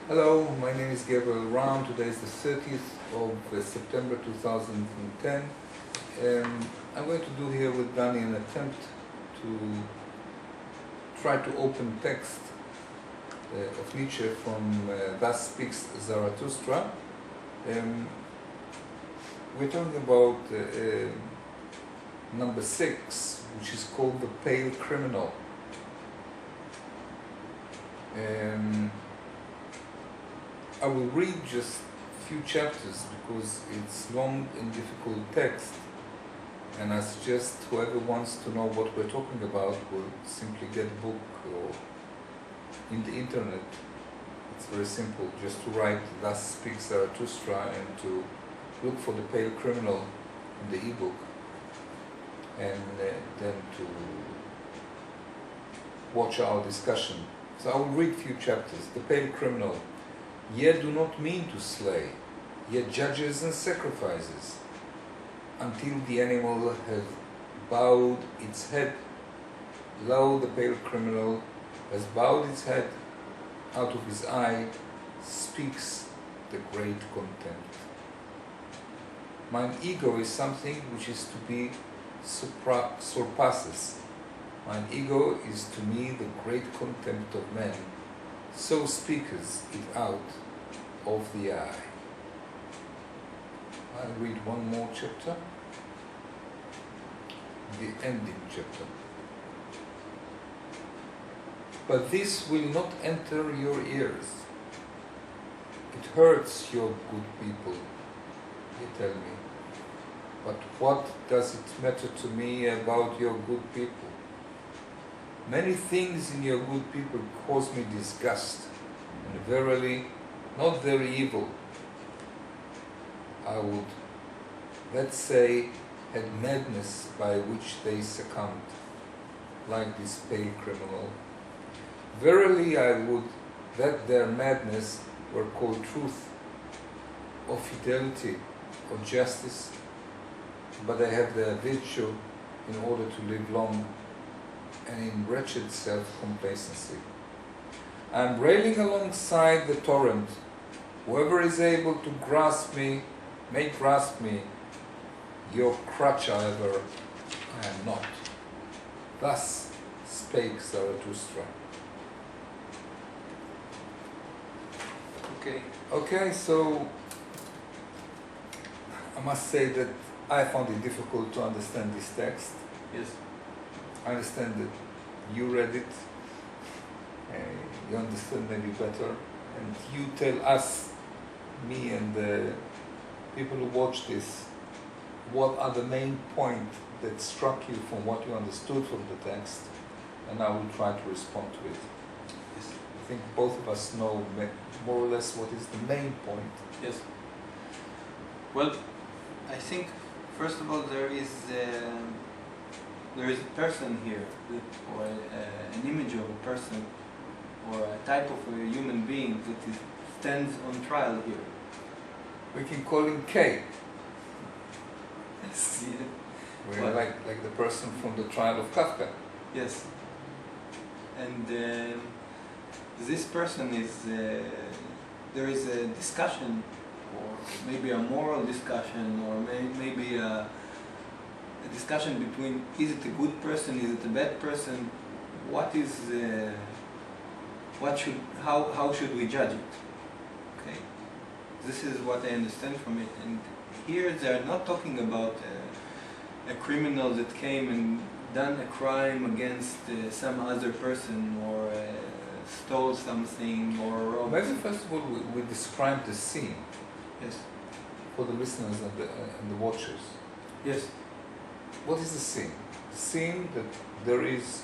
Hello, my name is Gabriel Raam. Today is the 30th of September 2010. I'm going to do here with Danny an attempt to try to open text of Nietzsche from Thus Speaks Zaratustra. We're talking about number 6, which is called The Pale Criminal. I will read just a few chapters because it's long and difficult text, and I suggest whoever wants to know what we're talking about will simply get a book or in the internet. It's very simple, just to write Thus Speaks Zaratustra and to look for The Pale Criminal in the ebook, and then to watch our discussion. So I will read a few chapters. The Pale Criminal. Ye do not mean to slay, ye judges and sacrifices, until the animal has bowed its head. Lo, the pale criminal has bowed its head, out of his eye speaks the great contempt. Mine ego is something which is to be surpasses. Mine ego is to me the great contempt of men. So speaketh it out of the eye. I'll read one more chapter, the ending chapter. But this will not enter your ears. It hurts your good people, you tell me. But what does it matter to me about your good people? Many things in your good people cause me disgust, and verily, not very evil. I would, let's say, had madness by which they succumbed, like this pale criminal. Verily, I would that their madness were called truth, or fidelity, or justice, but they have their virtue in order to live long, and in wretched self-complacency. I am railing alongside the torrent. Whoever is able to grasp me, may grasp me. Your crutch, however, I am not. Thus spake Zarathustra. Okay, so I must say that I found it difficult to understand this text. Yes. I understand that you read it, you understand maybe better, and you tell us, me and the people who watch this, what are the main points that struck you from what you understood from the text, and I will try to respond to it. Yes. I think both of us know more or less what is the main point. Yes. Well, I think first of all there is a person here, or an image of a person, or a type of a human being that stands on trial here. We can call him K. Yes. We're Well, like the person from the trial of Kafka. Yes. And this person is, there is a discussion, or maybe a moral discussion, or maybe a discussion between, is it a good person, is it a bad person, what is, how should we judge it? Okay, this is what I understand from it. And here they are not talking about a criminal that came and done a crime against some other person, or stole something, or robbed. Maybe first of all we describe the scene. Yes. For the listeners and the watchers. Yes. What is the scene? The scene that there is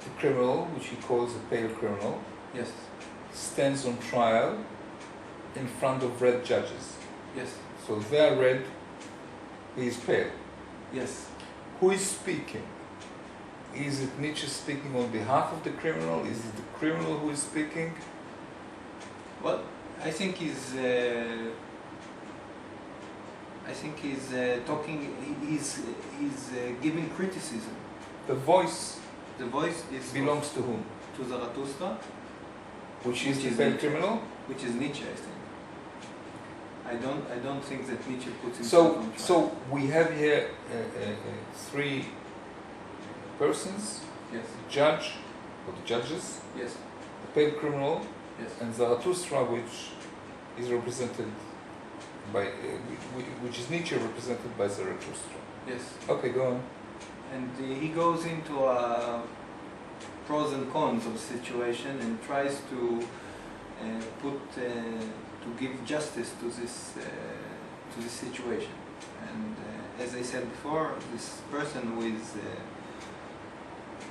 a criminal, which he calls a pale criminal, Yes. stands on trial in front of red judges. Yes. So they are red, he is pale. Yes. Who is speaking? Is it Nietzsche speaking on behalf of the criminal? Is it the criminal who is speaking? Well, I think he's talking. He's giving criticism. The voice The voice is belongs to whom? to Zarathustra. Which is Which the is pale Nietzsche. criminal? Which is Nietzsche, I think. I don't think that Nietzsche puts himself So, on trial. so we have here three persons: Yes. the judge or the judges, Yes. the pale criminal, Yes. and Zaratustra, which is represented by, which is Nietzsche represented by Zaratustra. Yes. Okay, go on. And he goes into pros and cons of the situation and tries to to give justice to this situation. And as I said before, this person with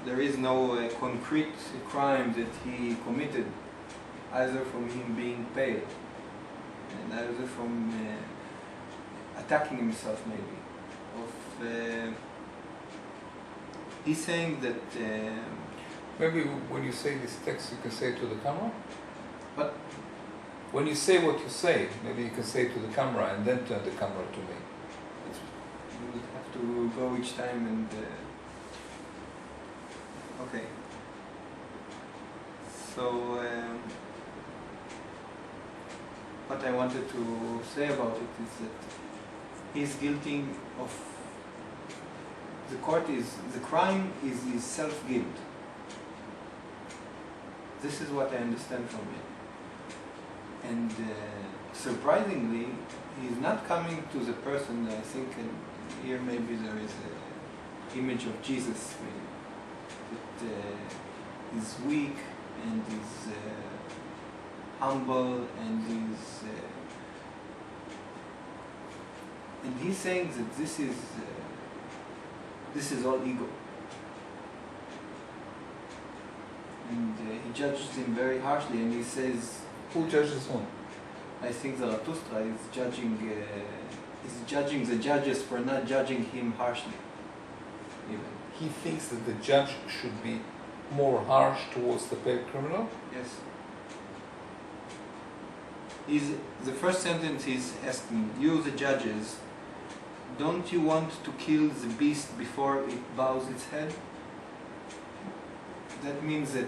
there is no concrete crime that he committed, either from him being pale and either from attacking himself, maybe. He's saying that Maybe when you say this text, you can say it to the camera? What? When you say what you say, maybe you can say it to the camera and then turn the camera to me. you would have to go each time and okay. So what I wanted to say about it is that he's guilty of the crime is self-guilt. This is what I understand from it. And surprisingly, he's not coming to the person. I think here maybe there is an image of Jesus, maybe, that is weak and is humble and he's saying that this is all ego. And he judges him very harshly, and he says, Who judges whom? I think Zarathustra is judging the judges for not judging him harshly. Even. He thinks that the judge should be more harsh towards the pale criminal? Yes. The first sentence is asking, you the judges, don't you want to kill the beast before it bows its head? That means that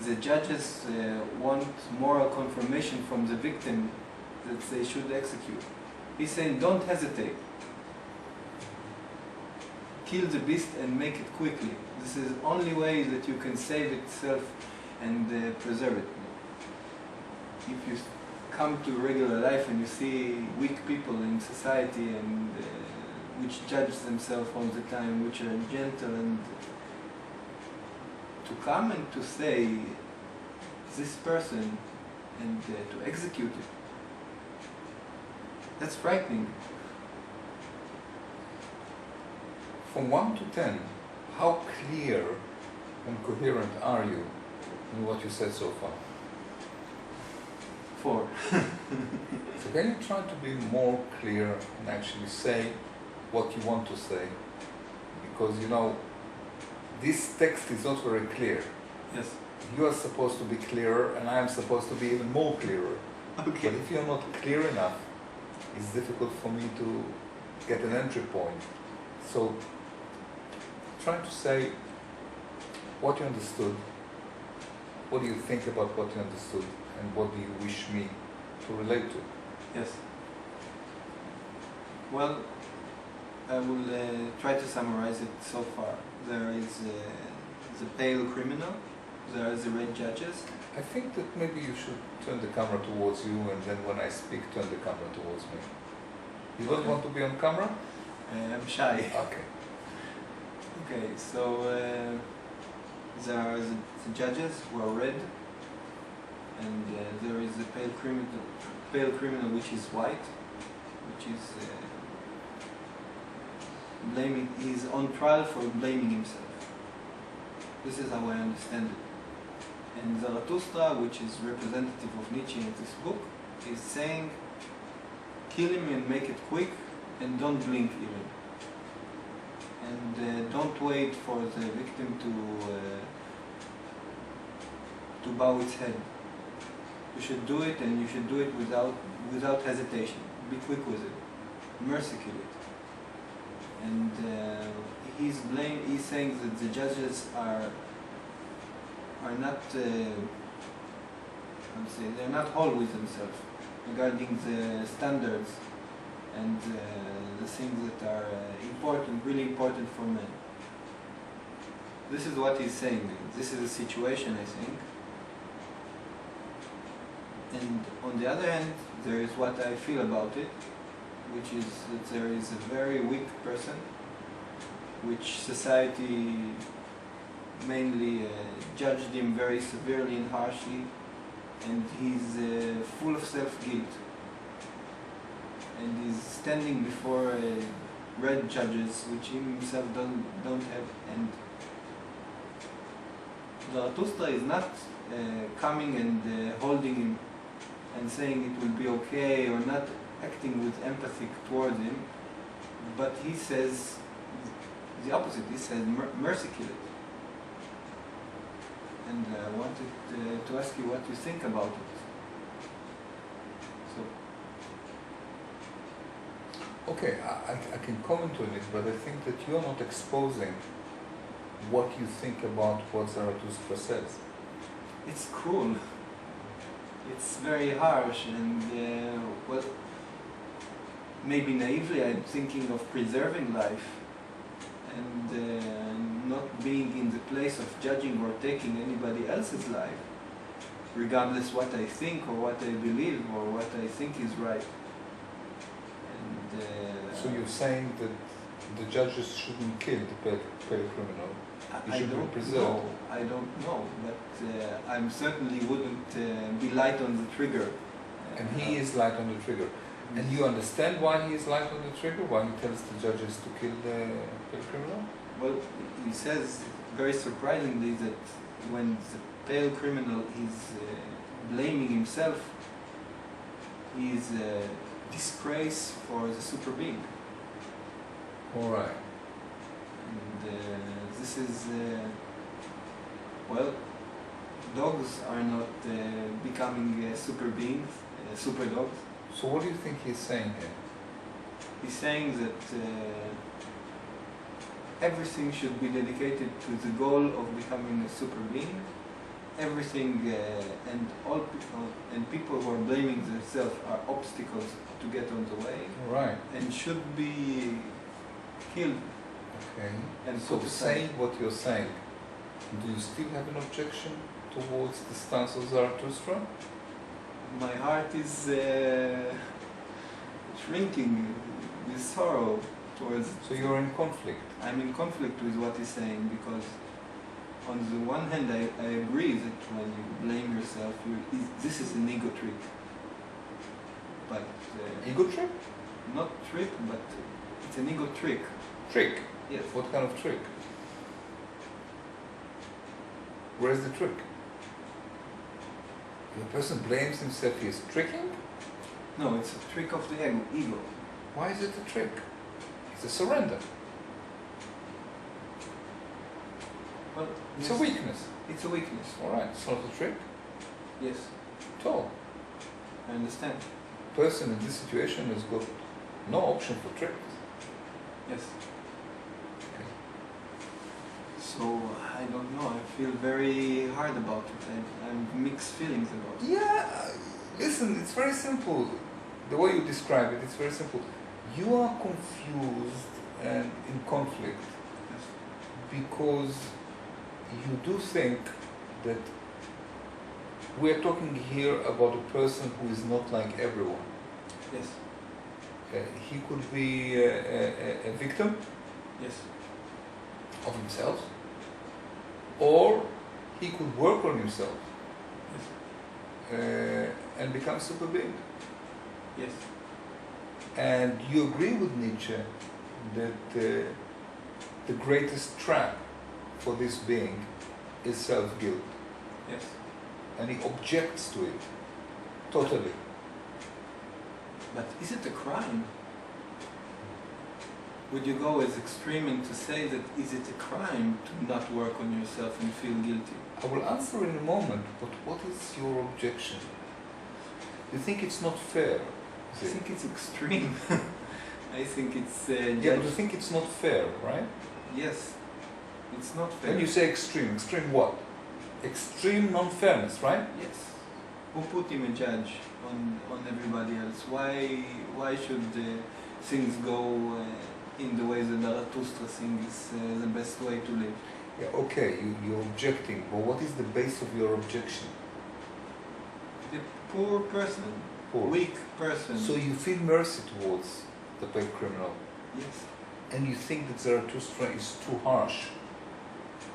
the judges want moral confirmation from the victim that they should execute. He's saying, don't hesitate. Kill the beast and make it quickly. This is the only way that you can save itself and preserve it. If you come to regular life and you see weak people in society and which judge themselves all the time, which are gentle, and to come and to say this person and to execute it, that's frightening. From 1 to 10, how clear and coherent are you in what you said so far? 4. So can you try to be more clear and actually say what you want to say? Because you know, this text is not very clear. Yes. You are supposed to be clearer and I am supposed to be even more clearer. Okay. But if you're not clear enough, it's difficult for me to get an entry point. So try to say what you understood, what do you think about what you understood, and what do you wish me to relate to? Yes. Well, I will try to summarize it so far. There is the pale criminal, there are the red judges. I think that maybe you should turn the camera towards you, and then when I speak, turn the camera towards me. You don't want to be on camera? I'm shy. Okay. Okay, so there are the judges who are red, and there is the pale criminal which is white, which is blaming. He's on trial for blaming himself. This is how I understand it. And Zarathustra, which is representative of Nietzsche in this book, is saying, kill him and make it quick, and don't blink even. And don't wait for the victim to bow its head. You should do it, and you should do it without hesitation. Be quick with it. Mercy kill it. And he's saying that the judges are not they're not whole with themselves regarding the standards and the things that are important, really important for men. This is what he's saying. This is a situation, I think. And on the other hand, there is what I feel about it, which is that there is a very weak person, which society mainly judged him very severely and harshly, and he's full of self-guilt. And he's standing before red judges, which he himself don't have. And Zaratustra is not coming and holding him and saying it will be okay, or not acting with empathy towards him, but he says the opposite. He says, mercy kill it. And I wanted to ask you what you think about it. So. Okay, I can comment on it, but I think that you're not exposing what you think about what Zarathustra says. It's cruel. It's very harsh, and well, maybe naively I'm thinking of preserving life and not being in the place of judging or taking anybody else's life, regardless what I think or what I believe or what I think is right. And so you're saying that the judges shouldn't kill the petty criminal? I don't know, but I certainly wouldn't be light on the trigger. And he is light on the trigger. And you understand why he is light on the trigger? Why he tells the judges to kill the criminal? Well, he says very surprisingly that when the pale criminal is blaming himself, he is a disgrace for the super being. All right. And this is, well, dogs are not becoming super beings, super dogs. So what do you think he's saying here? He's saying that everything should be dedicated to the goal of becoming a super being. Everything and all people and people who are blaming themselves are obstacles to get on the way. Right. And should be killed. Okay. And so saying what you're saying, do you still have an objection towards the stance of Zarathustra? My heart is shrinking with sorrow towards... So you're in conflict? I'm in conflict with what he's saying, because on the one hand I agree that when you blame yourself, this is an ego trip. But... ego trip? Not trick, but it's an ego trick. Trick? Yes. What kind of trick? Where's the trick? If a person blames himself, he is tricking? No, it's a trick of the ego. Why is it a trick? It's a surrender. Well, it's yes. a weakness. It's a weakness. Alright, it's not a trick? Yes. At all. I understand. The person in this situation has got no option for tricks. Yes. Okay. So, I don't know, I feel very hard about it. I have mixed feelings about it. Yeah, listen, it's very simple. The way you describe it, it's very simple. You are confused and in conflict because you do think that we are talking here about a person who is not like everyone. Yes. He could be a victim, yes, of himself, or he could work on himself, yes, and become super being. yes. And you agree with Nietzsche that the greatest trap for this being is self-guilt. Yes. And he objects to it, totally. But is it a crime? Would you go as extreme and to say that is it a crime to not work on yourself and feel guilty? I will answer in a moment, but what is your objection? You think it's not fair? I think it's extreme. I think it's... yeah, but you think it's not fair, right? Yes, it's not fair. When you say extreme, extreme what? Extreme non-fairness, right? Yes. Who put him a judge on everybody else? Why should things go in the way that Zaratustra thinks is the best way to live? Yeah, okay, you're objecting, but what is the base of your objection? The poor person, Poor. weak person. So you feel mercy towards the paid criminal, Yes, and you think that Zarathustra is too harsh.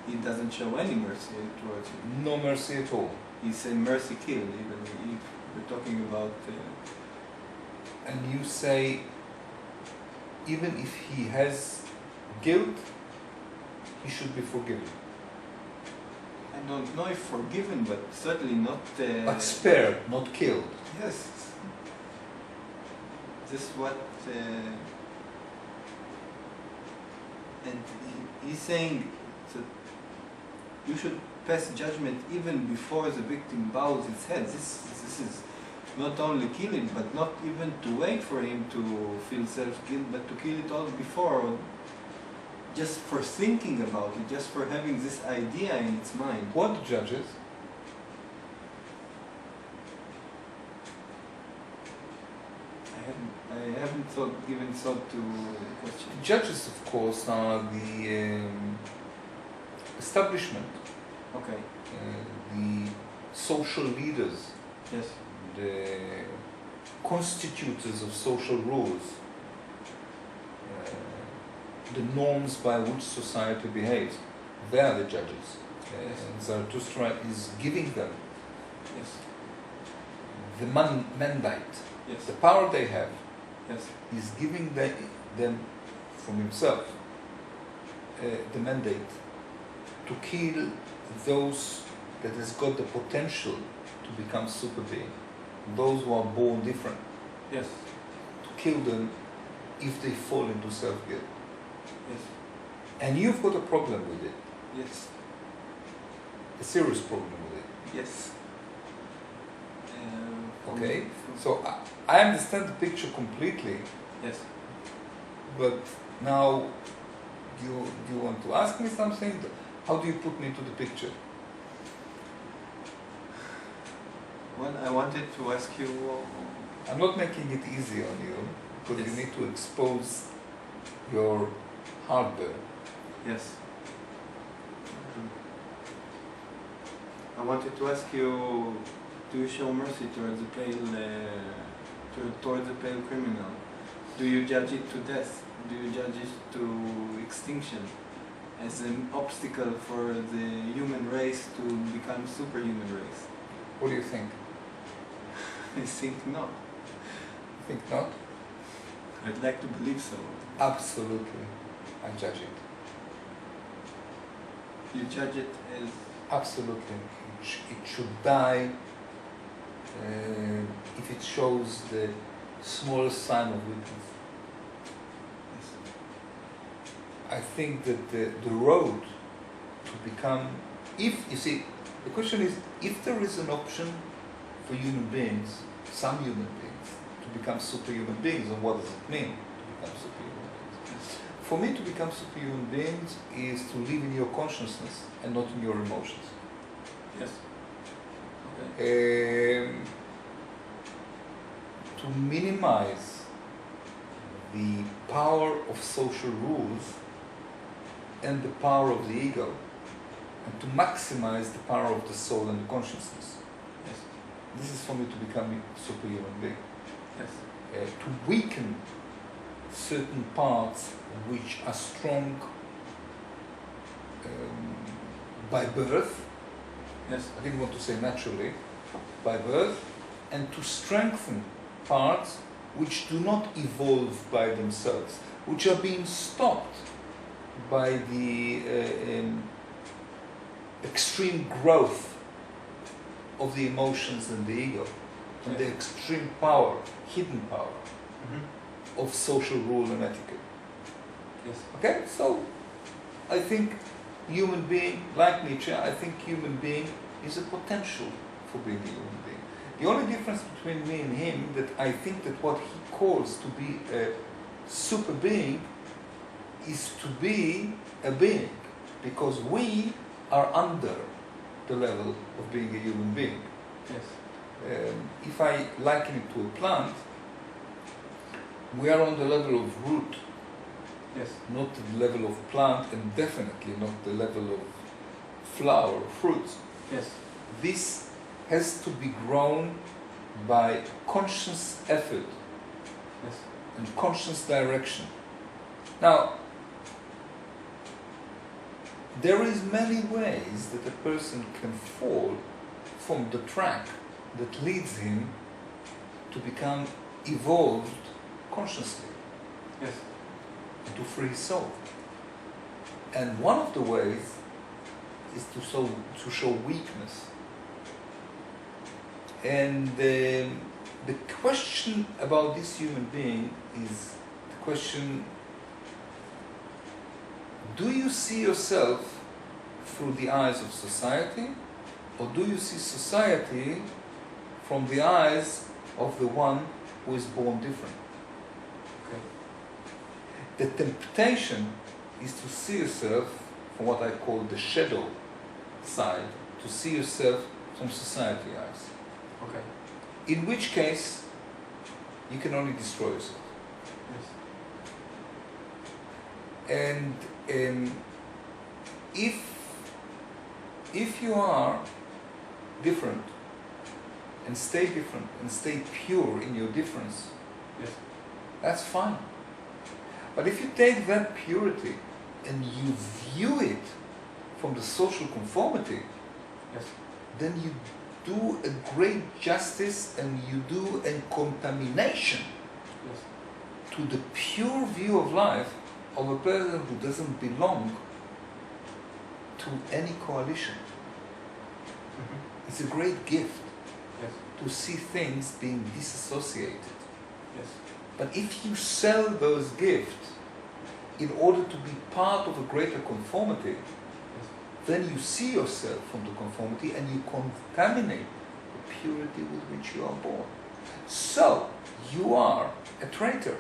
he doesn't show any mercy towards him. No mercy at all. He said mercy killed, even if we're talking about... And you say, even if he has guilt, he should be forgiven. I don't know if forgiven, but certainly not... But spared, not killed. Yes. This is what... and he's saying that you should pass judgment even before the victim bows its head. This is not only kill it, but not even to wait for him to feel self-guilt, but to kill it all before, just for thinking about it, just for having this idea in its mind. What judges? I haven't given thought to the question. Judges, of course, are the establishment, Okay. the social leaders, Yes. the constitutors of social rules, the norms by which society behaves. They are the judges. Yes. And Zarathustra is giving them Yes. the mandate, Yes. the power they have. Yes. He's giving them from himself the mandate to kill those that has got the potential to become super being, those who are born different, Yes. to kill them if they fall into self-guilt. Yes. And you've got a problem with it, Yes. a serious problem with it. Yes. Okay? So I understand the picture completely, Yes. but now you want to ask me something? How do you put me into the picture? Well, I wanted to ask you. I'm not making it easy on you, because you Yes. need to expose your hardware. Yes. I wanted to ask you, do you show mercy towards the pale criminal? Do you judge it to death? Do you judge it to extinction as an obstacle for the human race to become superhuman race? What do you think? I think no. Think not? I'd like to believe so. Absolutely. I judge it. You judge it as... Absolutely. It should die if it shows the smallest sign of weakness. Yes. I think that the road to become, if you see, the question is, if there is an option for human beings, some human beings, to become superhuman beings, and what does it mean to become superhuman beings? For me, to become superhuman beings is to live in your consciousness and not in your emotions. Yes. Okay. To minimize the power of social rules and the power of the ego, and to maximize the power of the soul and the consciousness. Yes. This is for me to become a superhuman being. Yes. To weaken certain parts which are strong by birth, Yes. I didn't want to say naturally, by birth, and to strengthen parts which do not evolve by themselves, which are being stopped by the extreme growth of the emotions and the ego, and the extreme power, hidden power, of social rule and etiquette. Yes. Okay, so I think human being, like Nietzsche, I think human being is a potential for being a human being. The only difference between me and him, that I think that what he calls to be a super being is to be a being, because we are under the level of being a human being. Yes. if I liken it to a plant, we are on the level of root, Yes. not the level of plant, and definitely not the level of flower or fruits. Yes. This has to be grown by conscious effort Yes. and conscious direction. Now, there is many ways that a person can fall from the track that leads him to become evolved consciously, Yes. and to free his soul. And one of the ways is to show weakness. And the question about this human being is the question: do you see yourself through the eyes of society, or do you see society from the eyes of the one who is born different? Okay. The temptation is to see yourself from what I call the shadow side, to see yourself from society eyes. Okay. In which case, you can only destroy yourself. Yes. And if you are different and stay pure in your difference, Yes. that's fine. But if you take that purity and you view it from the social conformity, Yes. then you do a great justice and you do a contamination Yes. to the pure view of life of a person who doesn't belong to any coalition. Mm-hmm. It's a great gift Yes. to see things being disassociated. Yes. But if you sell those gifts in order to be part of a greater conformity, Yes. then you see yourself from the conformity and you contaminate the purity with which you are born. So, you are a traitor.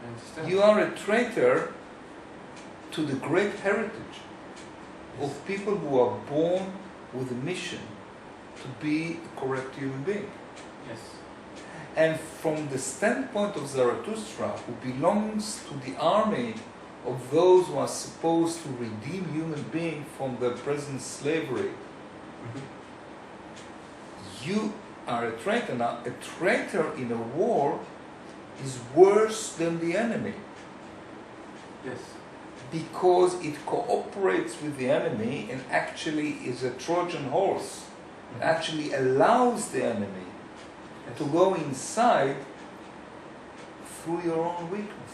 I understand. You are a traitor to the great heritage of people who are born with a mission to be a correct human being. Yes. And from the standpoint of Zaratustra, who belongs to the army of those who are supposed to redeem human being from their present slavery, Mm-hmm. you are a traitor. Now, a traitor in a war is worse than the enemy, Yes. because it cooperates with the enemy and actually is a Trojan horse. It actually allows the enemy Yes. to go inside through your own weakness.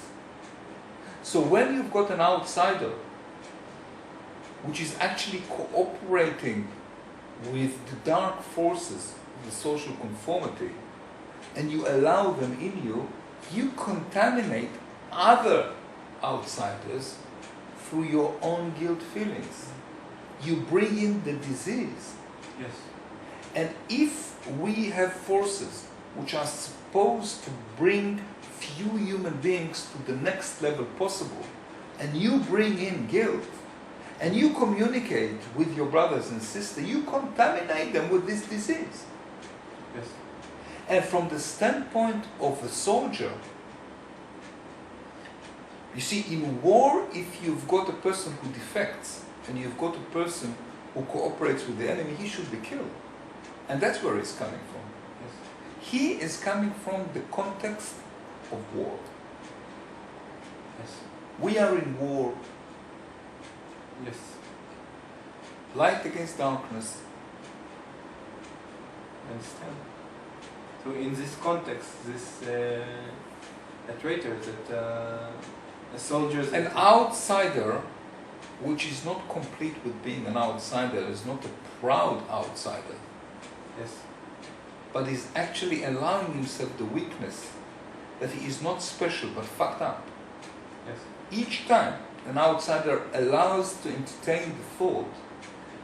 So when you've got an outsider which is actually cooperating with the dark forces of the social conformity, and you allow them in you, you contaminate other outsiders through your own guilt feelings. You bring in the disease. Yes. And if we have forces which are supposed to bring few human beings to the next level possible, and you bring in guilt, and you communicate with your brothers and sisters, you contaminate them with this disease. Yes. And from the standpoint of a soldier, you see, in war, if you've got a person who defects, and you've got a person who cooperates with the enemy, he should be killed. And that's where he's coming from. Yes. He is coming from the context of war. Yes. We are in war, Yes. light against darkness. I understand. So in this context, this a traitor that a soldier that An outsider, which is not complete with being an outsider, is not a proud outsider, yes. but is actually allowing himself the weakness that he is not special but fucked up. Yes. Each time an outsider allows to entertain the thought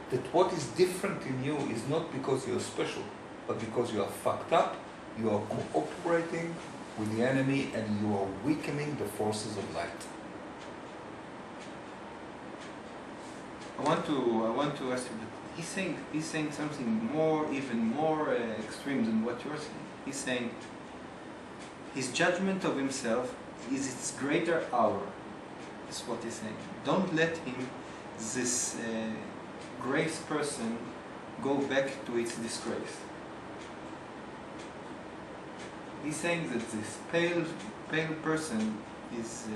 that what is different in you is not because you're special, but because you are fucked up, you are cooperating with the enemy, and you are weakening the forces of light. I want to ask you that he's saying something more, even more extreme than what you're saying. He's saying his judgment of himself is its greater hour. That's what he's saying. Don't let him, this grace person, go back to its disgrace. He's saying that this pale person is,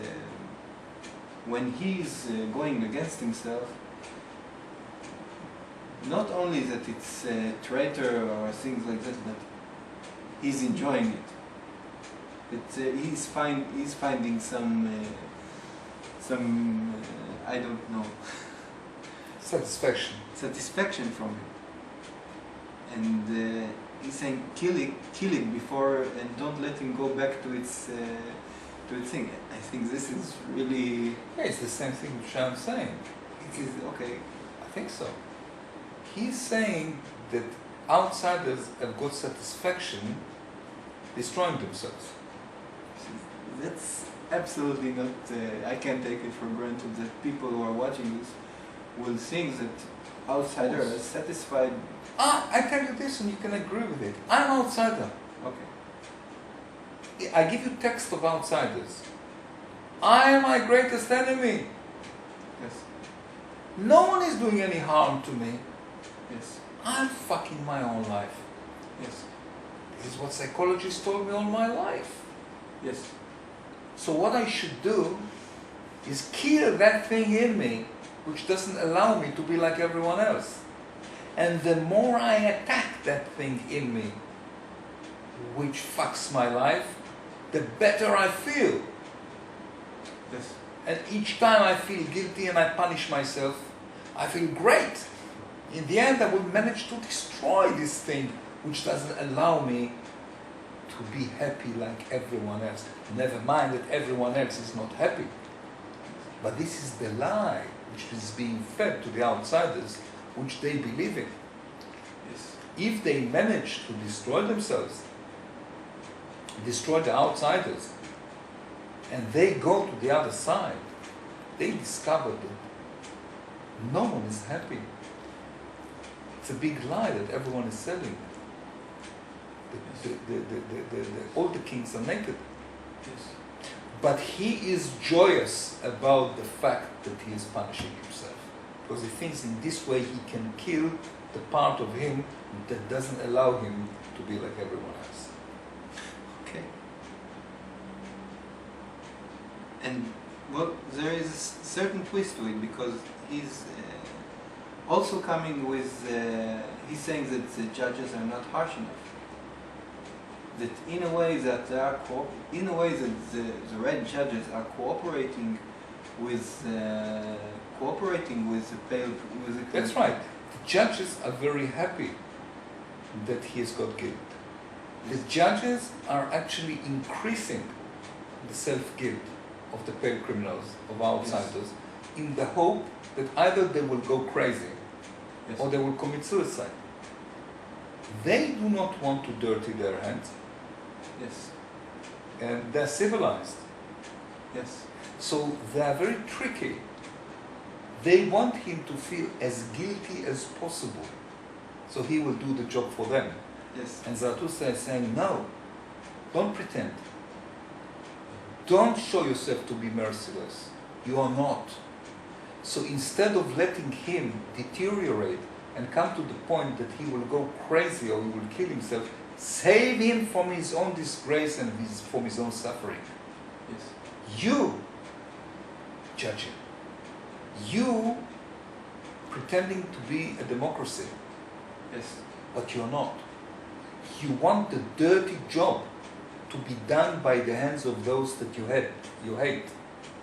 when he's going against himself, not only that it's a traitor or things like that, but he's enjoying it. He's finding some I don't know, satisfaction from it. And he's saying kill it before, and don't let him go back to its thing. I think this is really... Yeah, it's the same thing which I'm saying. It is, okay. I think so. He's saying that outsiders have got satisfaction destroying themselves. That's absolutely not... I can't take it for granted that people who are watching this will think that outsiders are satisfied. I tell you this and you can agree with it. I'm an outsider. Okay. I give you text of outsiders. I am my greatest enemy. Yes. No one is doing any harm to me. Yes. I'm fucking my own life. Yes. This is what psychologists told me all my life. Yes. So what I should do is kill that thing in me which doesn't allow me to be like everyone else. And the more I attack that thing in me which fucks my life, the better I feel. Yes. And each time I feel guilty and I punish myself, I feel great. In the end, I will manage to destroy this thing which doesn't allow me to be happy like everyone else. Never mind that everyone else is not happy. But this is the lie which is being fed to the outsiders, which they believe in. Yes. If they manage to destroy themselves, destroy the outsiders, and they go to the other side, they discover that no one is happy. It's a big lie that everyone is selling. All the kings are naked. Yes. But he is joyous about the fact that he is punishing himself. Because he thinks in this way he can kill the part of him that doesn't allow him to be like everyone else. Okay. And well, there is a certain twist to it, because he's also coming with, he's saying that the judges are not harsh enough. That in a way that they are the red judges are cooperating with the pale. That's right. The judges are very happy that he has got guilt. The judges are actually increasing the self-guilt of the pale criminals, of outsiders, in the hope that either they will go crazy or they will commit suicide. They do not want to dirty their hands. Yes. And they're civilized. Yes. So they are very tricky. They want him to feel as guilty as possible, so he will do the job for them. Yes. And Zaratustra is saying, no, don't pretend. Don't show yourself to be merciless. You are not. So instead of letting him deteriorate and come to the point that he will go crazy or he will kill himself, save him from his own disgrace and from his own suffering. Yes. You judge him. You pretending to be a democracy. Yes. But you're not. You want the dirty job to be done by the hands of those that you hate.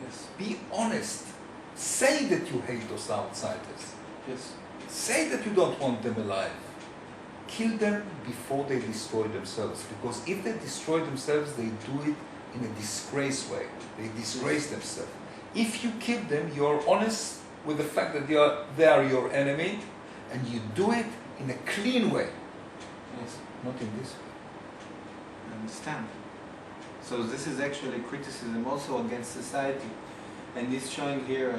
Yes. Be honest. Say that you hate those outsiders. Yes. Say that you don't want them alive. Kill them before they destroy themselves. Because if they destroy themselves, they do it in a disgrace way. They disgrace themselves. If you kill them, you're honest with the fact that they are your enemy, and you do it in a clean way. Yes. Not in this way. I understand. So this is actually criticism also against society. And he's showing here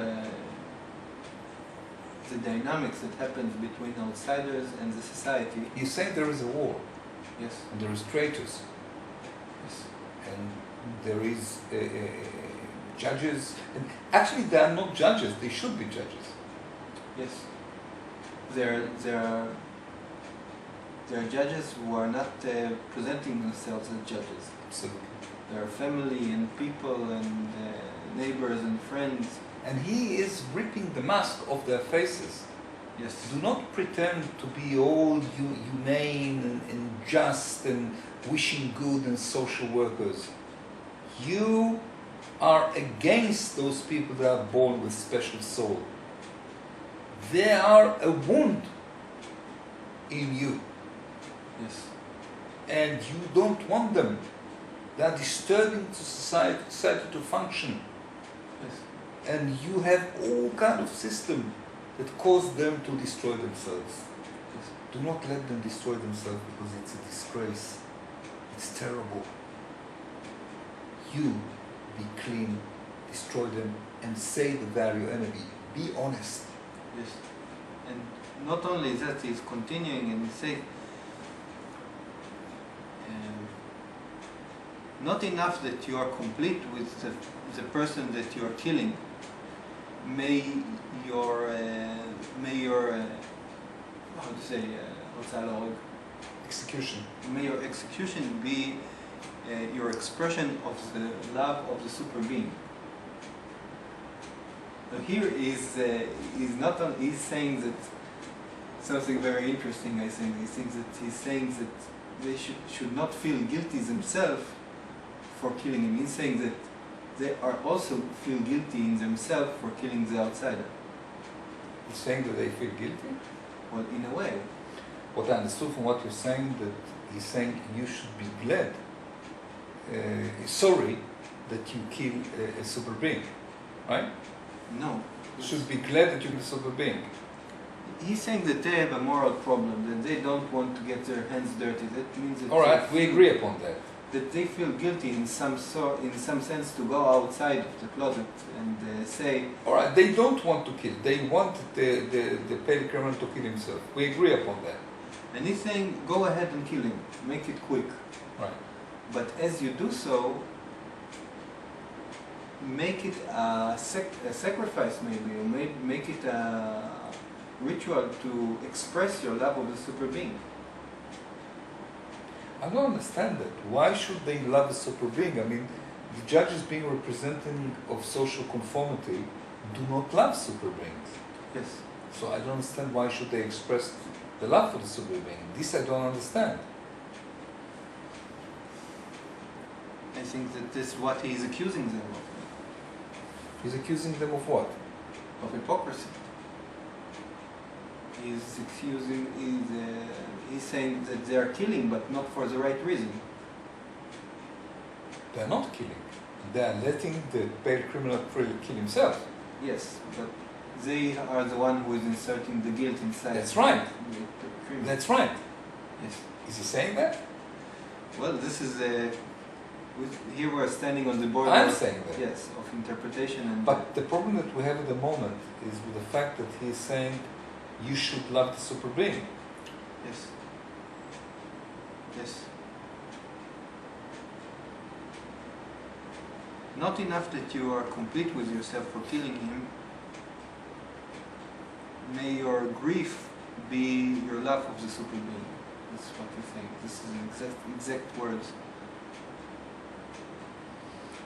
the dynamics that happens between outsiders and the society. You say there is a war, Yes. and there is traitors, Yes. and there is judges. And actually, they are not judges. They should be judges. Yes. There are judges who are not presenting themselves as judges. Absolutely. There are family and people and neighbors and friends. And he is ripping the mask off their faces. Yes. Do not pretend to be all humane and just and wishing good and social workers. You are against those people that are born with special soul. They are a wound in you, Yes. and you don't want them. They are disturbing to society to function. Yes. And you have all kind of system that cause them to destroy themselves. Yes. Do not let them destroy themselves, because it's a disgrace. It's terrible. You be clean, destroy them, and say that they are your enemy. Be honest. Yes. And not only that, he's continuing and he says, not enough that you are complete with the person that you are killing. May your how to say Execution. may your execution be your expression of the love of the super being. So here he's saying that something very interesting. I think he's saying that they should not feel guilty themselves for killing him. He's saying that they are also feel guilty in themselves for killing the outsider. He's saying that they feel guilty? Well, in a way. What I understood from what you're saying, that he's saying you should be glad, sorry that you kill a super being, right? No. You should be glad that you kill a super being. He's saying that they have a moral problem, that they don't want to get their hands dirty. That means that All right, we agree upon that. That they feel guilty in some sense to go outside of the closet and say. All right, they don't want to kill. They want the petty criminal to kill himself. We agree upon that. And he's saying, go ahead and kill him. Make it quick. Right. But as you do so, make it a sacrifice maybe, or make it a ritual to express your love of the super being. I don't understand that. Why should they love a super being? I mean, the judges being representing of social conformity do not love super beings. Yes. So I don't understand why should they express the love for the super being. This I don't understand. I think that this is what he is accusing them of. He's accusing them of what? Of hypocrisy. He's saying that they are killing, but not for the right reason. They are not killing. They are letting the paid criminal kill himself. Yes, but they are the one who is inserting the guilt inside. That's right. The criminal. That's right. Yes. Is he saying that? Well, this is here we're standing on the border. I'm saying that. Yes, of interpretation and. But the problem that we have at the moment is with the fact that he's saying you should love the super being. Yes. Yes. Not enough that you are complete with yourself for killing him. May your grief be your love of the super being. That's what you think. This is exact words.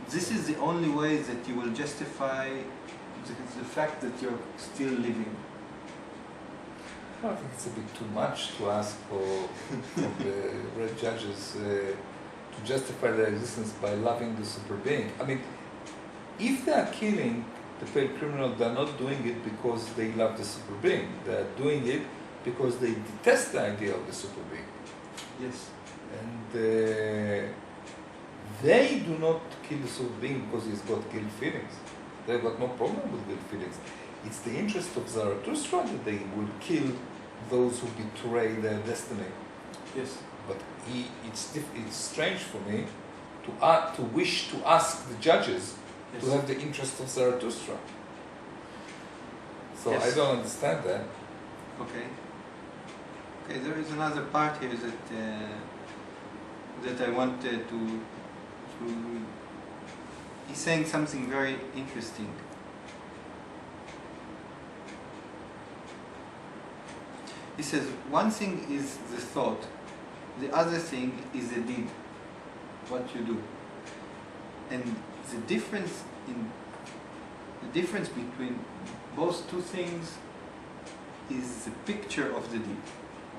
This is the only way that you will justify the fact that you're still living. I think it's a bit too much to ask for the red judges to justify their existence by loving the super being. I mean, if they are killing the paid criminal, they're not doing it because they love the super being. They're doing it because they detest the idea of the super being. Yes. And they do not kill the super being because he's got guilt feelings. They've got no problem with guilt feelings. It's the interest of Zaratustra that they will kill those who betray their destiny. Yes. But it's strange for me to wish to ask the judges Yes. to have the interest of Zaratustra. So So Yes. I don't understand that. Okay. Okay, there is another part here that I wanted to he's saying something very interesting. He says one thing is the thought, the other thing is the deed, what you do. And the difference between both two things is the picture of the deed,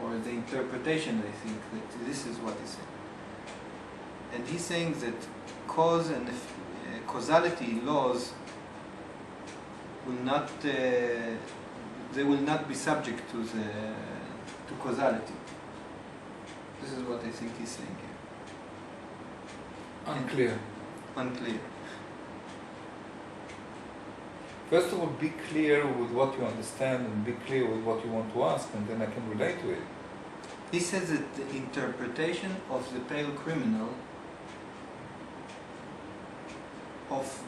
or the interpretation, I think, that this is what he's saying. And he's saying that cause and causality laws will not, they will not be subject to causality. This is what I think he's saying here. Unclear. Unclear. First of all, be clear with what you understand and be clear with what you want to ask, and then I can relate to it. He says that the interpretation of the pale criminal of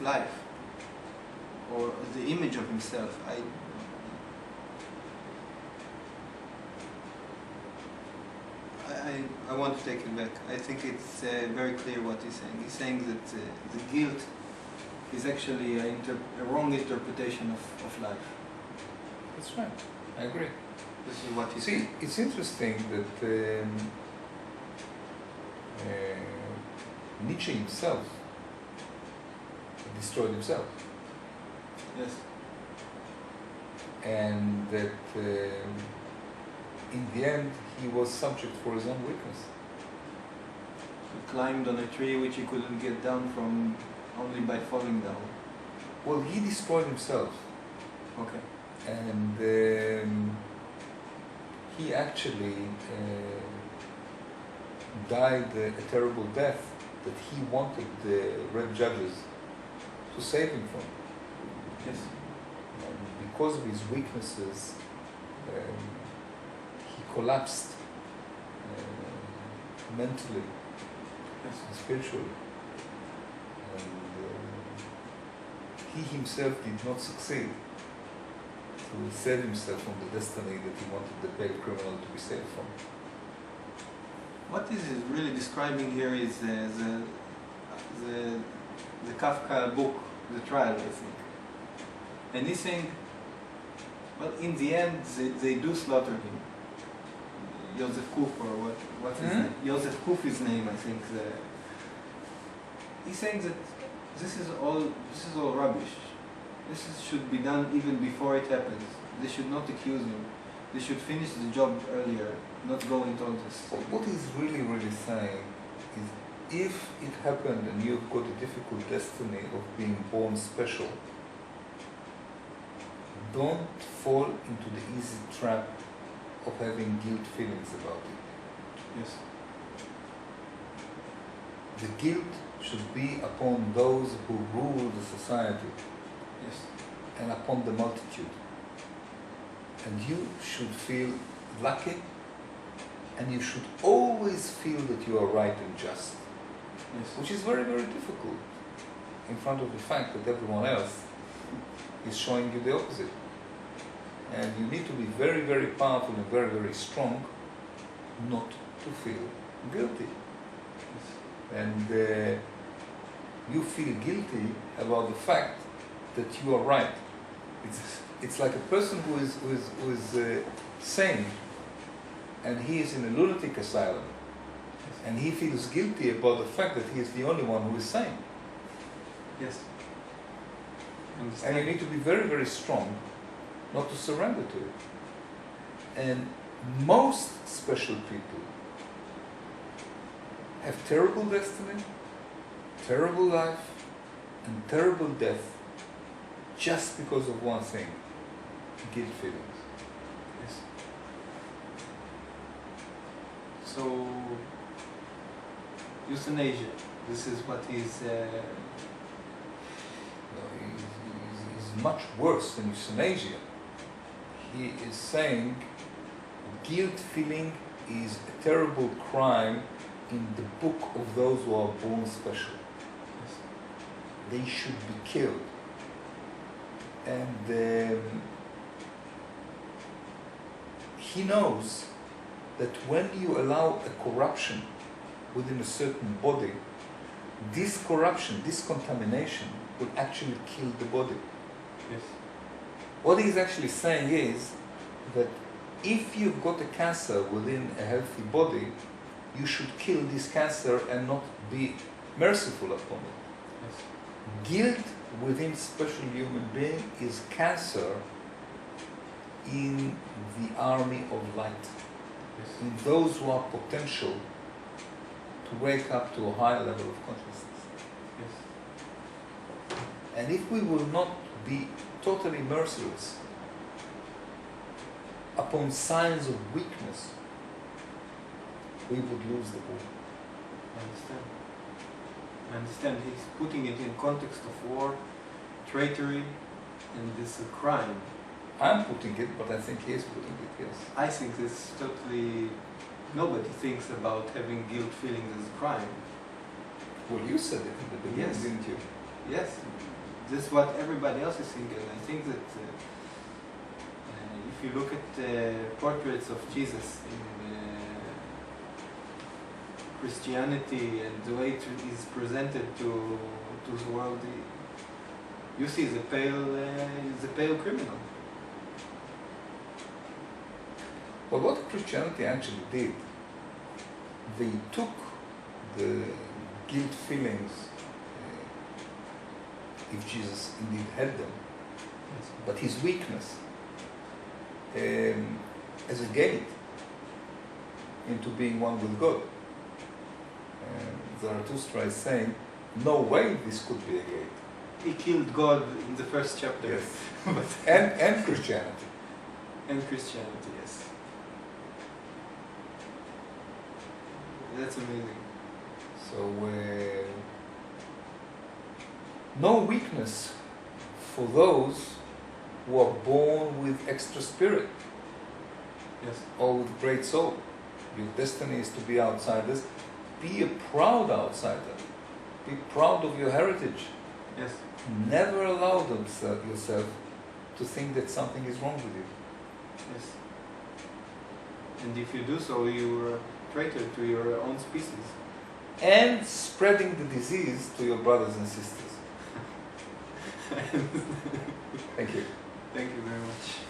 life, or the image of himself, I want to take it back. I think it's very clear what he's saying. He's saying that the guilt is actually a wrong interpretation of life. That's right. I agree. This is what he's See, saying. it's interesting that Nietzsche himself destroyed himself, Yes. and that in the end he was subject for his own weakness. He climbed on a tree which he couldn't get down from only by falling down. Well, he destroyed himself, Okay. and he actually died a terrible death that he wanted the red judges to save him from. Yes. And because of his weaknesses, he collapsed mentally Yes. and spiritually. And he himself did not succeed to save himself from the destiny that he wanted the pale criminal to be saved from. What is he really describing here is the Kafka book, The Trial, I think. And he's saying, well, in the end, they do slaughter him. Joseph Kuf, or what's his name? Joseph Kuf's name, I think. He's saying that this is all rubbish. Should be done even before it happens. They should not accuse him. They should finish the job earlier, not go into all this. But what he's really, really saying is, if it happened and you've got a difficult destiny of being born special, don't fall into the easy trap of having guilt feelings about it. Yes. The guilt should be upon those who rule the society Yes. and upon the multitude. And you should feel lucky, and you should always feel that you are right and just, Yes. which is very, very difficult in front of the fact that everyone else is showing you the opposite. And you need to be very, very powerful and very, very strong not to feel guilty. And you feel guilty about the fact that you are right. It's like a person who is sane, and he is in a lunatic asylum, and he feels guilty about the fact that he is the only one who is sane. Yes. And you need to be very, very strong not to surrender to it. And most special people have terrible destiny, terrible life, and terrible death just because of one thing: guilt feelings. Yes. So, euthanasia. This is what he's. No, he's much worse than euthanasia. He is saying guilt feeling is a terrible crime in the book of those who are born special. They should be killed. And he knows that when you allow a corruption within a certain body, this corruption, this contamination will actually kill the body. Yes. What he's actually saying is that if you've got a cancer within a healthy body, you should kill this cancer and not be merciful upon it. Yes. Guilt within special human being is cancer in the army of light. Yes. In those who are potential to wake up to a higher level of consciousness. Yes. And if we will not be totally merciless upon signs of weakness, we would lose the war. I understand. I understand. He's putting it in context of war, traitority, and this crime. I'm putting it, but I think he is putting it, yes. I think this totally... Nobody thinks about having guilt feelings as a crime. Well, you said it in the beginning, Yes. didn't you? Yes, this is what everybody else is thinking. I think that if you look at portraits of Jesus in Christianity and the way it is presented to the world, you see the pale criminal. But what Christianity actually did, they took the guilt feelings, if Jesus indeed had them, but his weakness, as a gate into being one with God. Zaratustra is saying, no way this could be a gate. He killed God in the first chapter. Yes. But and Christianity. and Christianity, yes. That's amazing. So, no weakness for those who are born with extra spirit Yes. or with great soul. Your destiny is to be outsiders. Be a proud outsider. Be proud of your heritage. Yes. Never allow yourself to think that something is wrong with you. Yes. And if you do so, you're a traitor to your own species. And spreading the disease to your brothers and sisters. Thank you. Thank you very much.